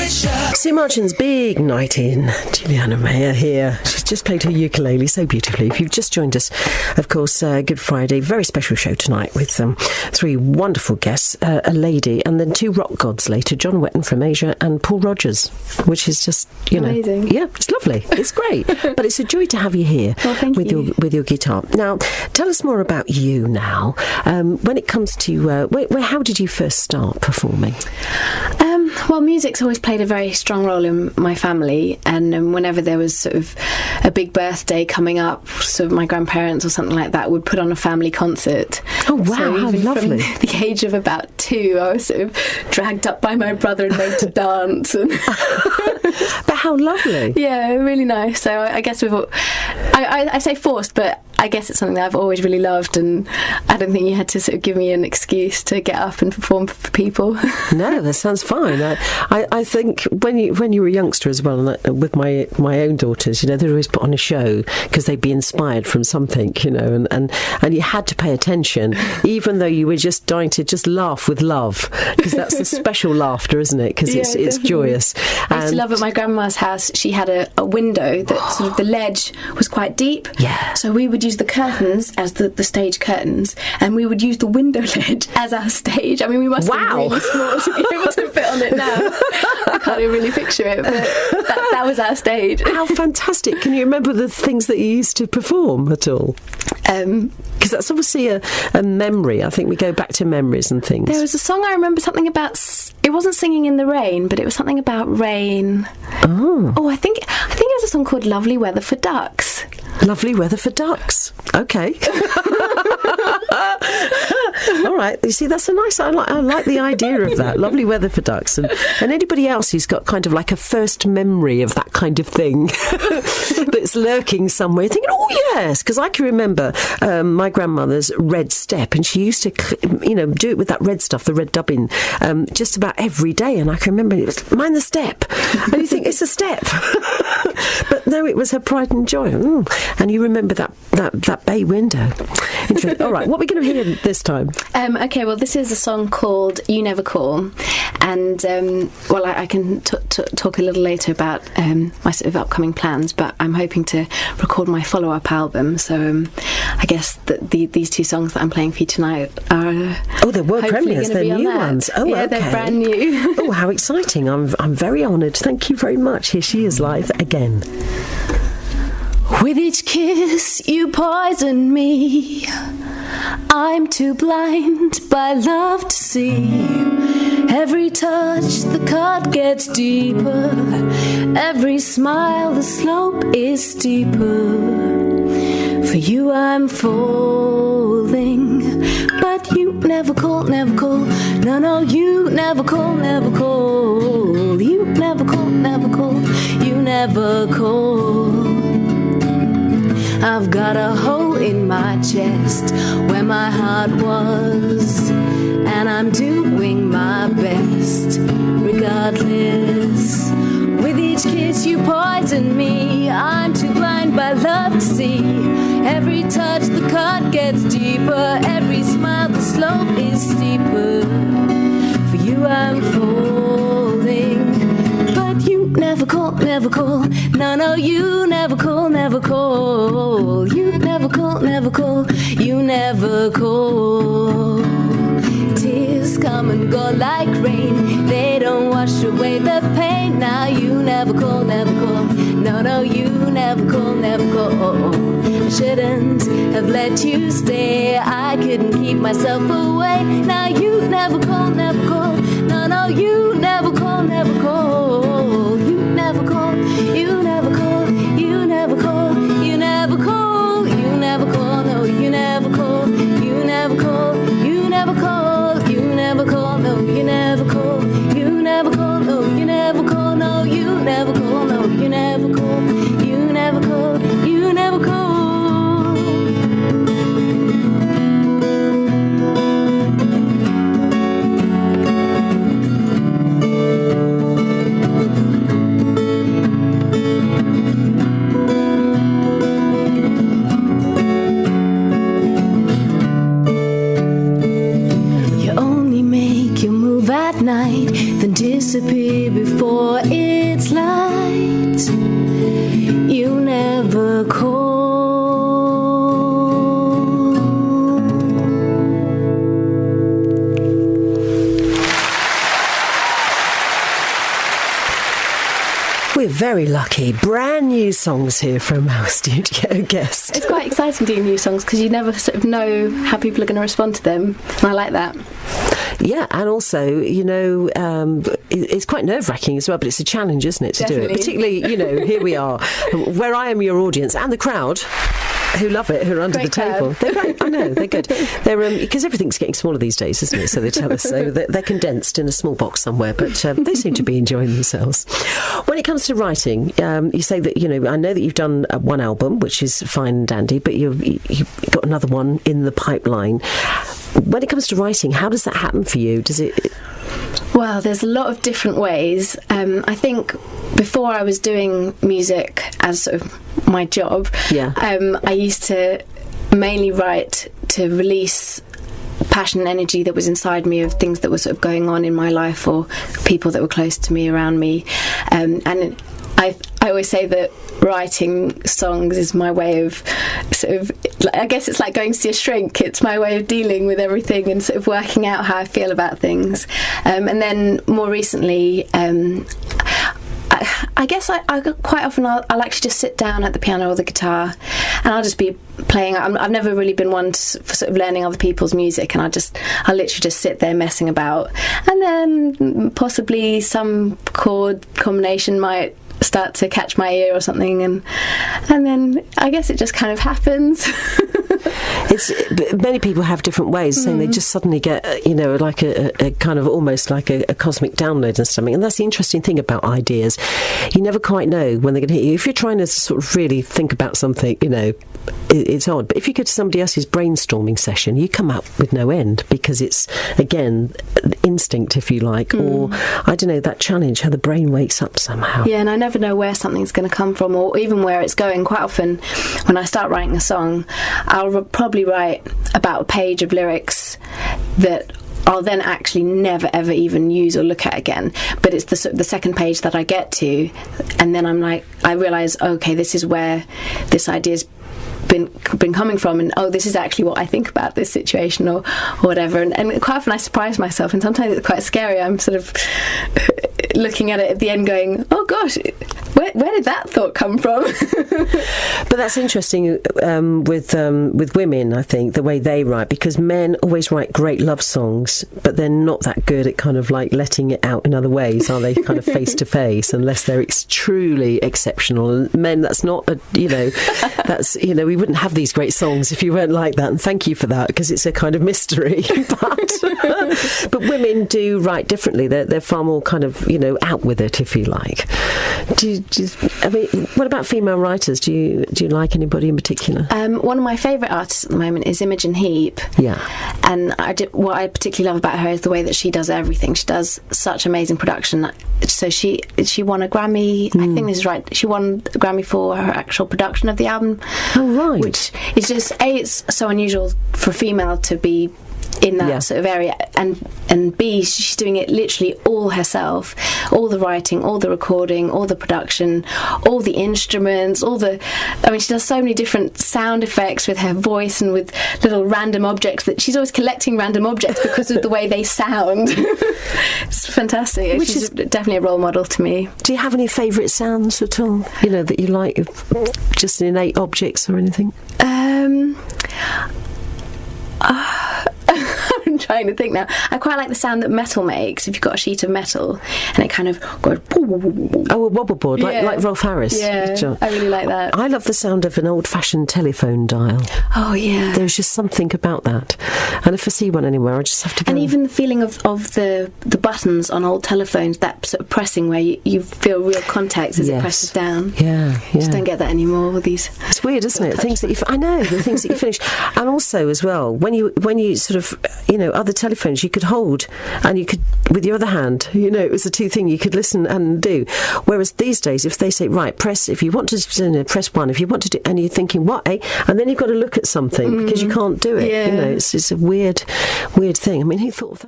Sue Marchant's big night in. Juliana Meyer here. She's just played her ukulele so beautifully. If you've just joined us, of course, Good Friday, very special show tonight with three wonderful guests, a lady, and then two rock gods later, John Wetton from Asia and Paul Rogers, which is just, amazing. Yeah, it's lovely. It's great. But it's a joy to have you here with your guitar. Now, tell us more about you now. When it comes to, how did you first start performing? Well, music's always played a very strong role in my family, and whenever there was sort of a big birthday coming up, sort of my grandparents or something like that would put on a family concert. Oh, wow, so how lovely. From the age of about 2, I was sort of dragged up by my brother and made to dance. And But how lovely. Yeah, really nice. So I guess I say forced, but I guess it's something that I've always really loved, and I don't think you had to sort of give me an excuse to get up and perform for people. No, that sounds fine. I think when you were a youngster as well, and with my own daughters, they'd always put on a show because they'd be inspired from something, and you had to pay attention, even though you were just dying to just laugh with love, because that's the special laughter, isn't it? Because it's joyous. I used to love at my grandma's house. She had a window that sort of the ledge was quite deep. Yeah. So we would use the curtains as the stage curtains, and we would use the window ledge as our stage. I mean, we must have been really small to be able to fit on it now. I can't even really picture it, but that was our stage. How fantastic. Can you remember the things that you used to perform at all? Because that's obviously a memory. I think we go back to memories and things. There was a song I remember, something about, it wasn't Singing in the Rain, but it was something about rain. Oh, I think it was a song called Lovely Weather for Ducks. Lovely Weather for Ducks. Okay. All right. You see, that's a nice. I like the idea of that. Lovely Weather for Ducks, and anybody else who's got kind of like a first memory of that kind of thing that's lurking somewhere, thinking, oh yes, because I can remember my grandmother's red step, and she used to, do it with that red stuff, the red dubbing, just about every day, and I can remember it was mind the step, and you think it's a step, but no, it was her pride and joy. And you remember that bay window. Interesting. All right, what are we going to hear this time? Okay, well, this is a song called You Never Call, and I can talk a little later about my sort of upcoming plans, but I'm hoping to record my follow-up album, so I guess that these two songs that I'm playing for you tonight are they're world premieres, they're new ones. Oh, yeah, okay. They're brand new. Oh, how exciting. I'm very honoured. Thank you very much. Here she is live again. With each kiss you poison me, I'm too blind by love to see. Every touch the cut gets deeper, every smile the slope is steeper. For you I'm falling, but you never call, never call. No, you never call, never call. You never call, never call. You never call. I've got a hole in my chest where my heart was, and I'm doing my best regardless. With each kiss you poison me, I'm too blind by love to see. Every touch the cut gets deeper, every smile the slope is steeper. For you I'm falling, but you never call, never call. No, you never call, never call. You never call, never call. You never call. Tears come and go like rain, they don't wash away the pain. Now you never call, never call. No, you never call, never call. I shouldn't have let you stay, I couldn't keep myself away. Now you never call, never call. No, you never call, never call. You never call, you never call. You never call, you never call. You never call, no, you never call. You never call, you never call. You never call, no, you never call. You never call, no, you never call. No, you never call, no, you never call. You never call, you never call. here before it's light. You never call. We're very lucky. Brand new songs here from our studio guest. It's quite exciting doing new songs because you never sort of know how people are going to respond to them, and I like that. Yeah, and also, it's quite nerve-wracking as well, but it's a challenge, isn't it, to do it? Particularly, here we are, where I am your audience, and the crowd who love it, who are under Great the table. crowd. They're great. I know, they're good. They're because everything's getting smaller these days, isn't it? So they tell us. So they're condensed in a small box somewhere, but they seem to be enjoying themselves. When it comes to writing, you say that, I know that you've done one album, which is fine and dandy, but you've got another one in the pipeline. When it comes to writing, how does that happen for you? Does it... Well, there's a lot of different ways. I think before I was doing music as sort of my job, I used to mainly write to release passion and energy that was inside me of things that were sort of going on in my life or people that were close to me, around me. And I always say that writing songs is my way of sort of, I guess it's like going to see a shrink. It's my way of dealing with everything and sort of working out how I feel about things. And then more recently, I guess I quite often I'll actually just sit down at the piano or the guitar and I'll just be playing. I've never really been one for sort of learning other people's music, and I'll literally just sit there messing about, and then possibly some chord combination might start to catch my ear or something, and then I guess it just kind of happens. Many people have different ways, saying they just suddenly get, like a kind of almost like a cosmic download and something. And that's the interesting thing about ideas. You never quite know when they're going to hit you. If you're trying to sort of really think about something, it's odd. But if you go to somebody else's brainstorming session, you come up with no end, because it's, again, instinct, if you like, or, I don't know, that challenge, how the brain wakes up somehow. Yeah, and I never know where something's going to come from or even where it's going. Quite often, when I start writing a song, I'll probably write about a page of lyrics that I'll then actually never ever even use or look at again, but it's the second page that I get to, and then I'm like, I realise, okay, this is where this idea's been coming from, and this is actually what I think about this situation or whatever, and quite often I surprise myself, and sometimes it's quite scary. I'm sort of looking at it at the end going, oh gosh, where did that thought come from? But that's interesting with women, I think, the way they write, because men always write great love songs, but they're not that good at kind of like letting it out in other ways, are they? Kind of face to face, unless they're truly exceptional. And men, that's not that's we wouldn't have these great songs if you weren't like that, and thank you for that, because it's a kind of mystery. But women do write differently. They're far more kind of out with it, if you like. What about female writers? Do you like anybody in particular? One of my favourite artists at the moment is Imogen Heap. Yeah. And what I particularly love about her is the way that she does everything. She does such amazing production. So she won a Grammy. I think this is right. She won a Grammy for her actual production of the album. Oh, right. Which is just, it's so unusual for a female to be in that sort of area, and B, she's doing it literally all herself, all the writing, all the recording, all the production, all the instruments, she does so many different sound effects with her voice and with little random objects that she's always collecting random objects because of the way they sound. It's fantastic. Which she's definitely a role model to me. Do you have any favourite sounds at all, that you like, just innate objects or anything? I'm trying to think now. I quite like the sound that metal makes. If you've got a sheet of metal and it kind of goes... Oh, a wobble board, like Rolf Harris. Yeah, I really like that. I love the sound of an old-fashioned telephone dial. Oh, yeah. There's just something about that. And if I see one anywhere, I just have to go. And even the feeling of the buttons on old telephones, that sort of pressing where you feel real contact as it presses down. Yeah. Just don't get that anymore with these... It's weird, isn't it? Things that the things that you finish. And also, as well, when you sort of, other telephones you could hold and you could, with your other hand, it was a two thing you could listen and do. Whereas these days, if they say, right, press, if you want to press one, if you want to do, and you're thinking, what, eh? And then you've got to look at something because you can't do it. Yeah. It's a weird thing. I mean, who thought of that?